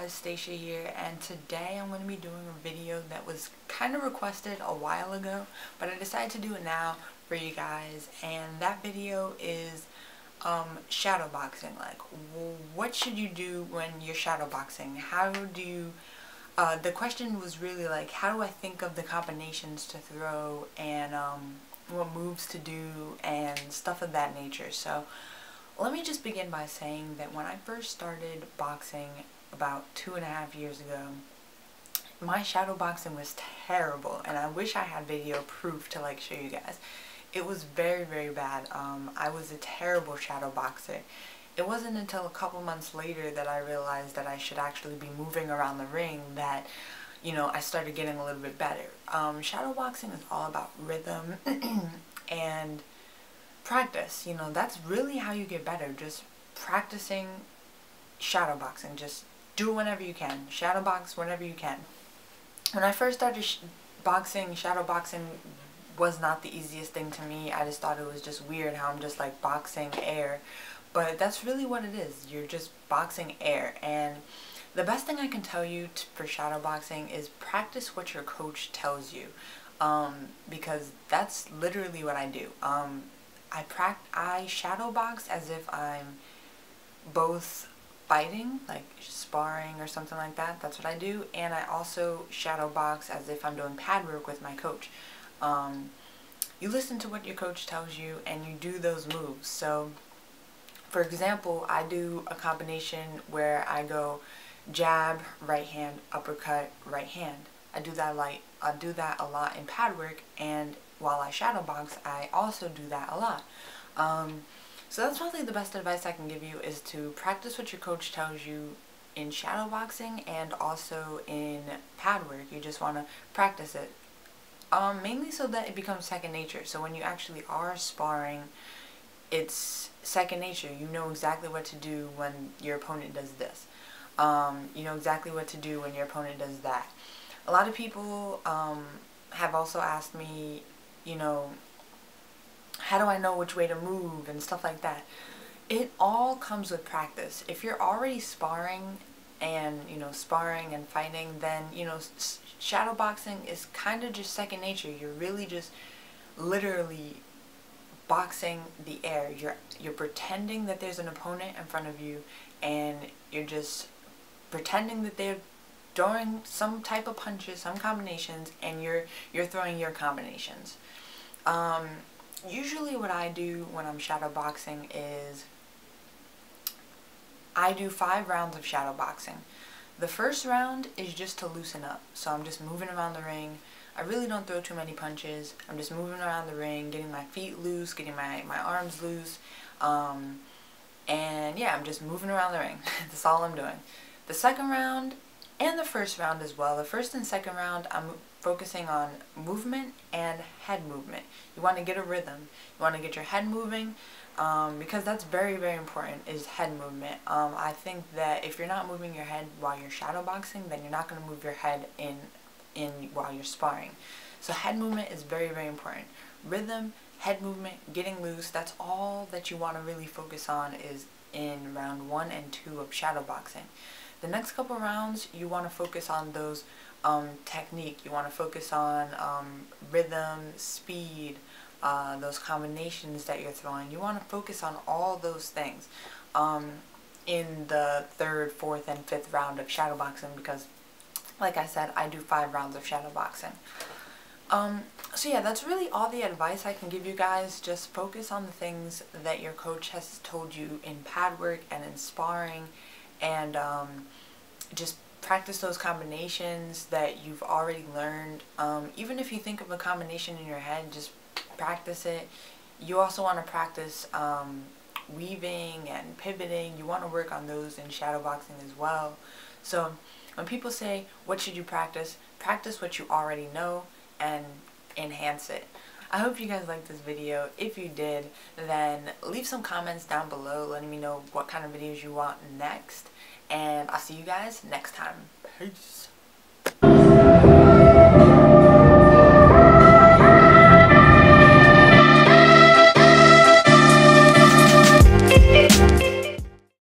guys, Stacia here, and today I'm going to be doing a video that was kind of requested a while ago, but I decided to do it now for you guys. And that video is shadowboxing. Like, what should you do when you're shadowboxing? How do you the question was really like, how do I think of the combinations to throw and what moves to do and stuff of that nature. So let me just begin by saying that when I first started boxing about 2.5 years ago, my shadow boxing was terrible, and I wish I had video proof to like show you guys. It was very, very bad. I was a terrible shadow boxer. It wasn't until a couple months later that I realized that I should actually be moving around the ring that, you know, I started getting a little bit better. Shadow boxing is all about rhythm and practice. You know, that's really how you get better. Just practicing shadow boxing. Just do it whenever you can. Shadow box whenever you can. When I first started boxing, shadow boxing was not the easiest thing to me. I just thought it was just weird how I'm just like boxing air. But that's really what it is. You're just boxing air. And the best thing I can tell you for shadow boxing is practice what your coach tells you. Because that's literally what I do. I shadow box as if I'm both fighting, like sparring or something like that. That's what I do. And I also shadow box as if I'm doing pad work with my coach. You listen to what your coach tells you and you do those moves. So, for example, I do a combination where I go jab, right hand, uppercut, right hand. I do that a lot in pad work, and while I shadow box, I also do that a lot. So that's probably the best advice I can give you, is to practice what your coach tells you in shadow boxing and also in pad work. You just want to practice it. Mainly so that it becomes second nature. So when you actually are sparring, it's second nature. You know exactly what to do when your opponent does this. You know exactly what to do when your opponent does that. A lot of people have also asked me, you know, how do I know which way to move and stuff like that. It all comes with practice. If you're already sparring and, you know, sparring and fighting, then, you know, shadow boxing is kind of just second nature. You're really just literally boxing the air. You're pretending that there's an opponent in front of you, and you're just pretending that they're throwing some type of punches, some combinations, and you're throwing your combinations. Usually what I do when I'm shadow boxing is I do 5 rounds of shadow boxing. The first round is just to loosen up. So I'm just moving around the ring. I really don't throw too many punches. I'm just moving around the ring, getting my feet loose, getting my arms loose. And yeah, I'm just moving around the ring. That's all I'm doing. The second round, and the first round as well. The first and second round, I'm focusing on movement and head movement. You want to get a rhythm. You want to get your head moving, because that's very, very important, is head movement. I think that if you're not moving your head while you're shadow boxing, then you're not going to move your head in while you're sparring. So head movement is very, very important. Rhythm, head movement, getting loose, that's all that you want to really focus on is in round 1 and 2 of shadow boxing. The next couple rounds, you want to focus on those technique. You want to focus on rhythm, speed, those combinations that you're throwing. You want to focus on all those things in the 3rd, 4th, and 5th round of shadow boxing, because, like I said, I do 5 rounds of shadow boxing. So yeah, that's really all the advice I can give you guys. Just focus on the things that your coach has told you in pad work and in sparring, and just practice those combinations that you've already learned. Even if you think of a combination in your head, just practice it. You also want to practice weaving and pivoting. You want to work on those in shadow boxing as well. So when people say, what should you practice? Practice what you already know and enhance it. I hope you guys liked this video. If you did, then leave some comments down below letting me know what kind of videos you want next. And I'll see you guys next time. Peace.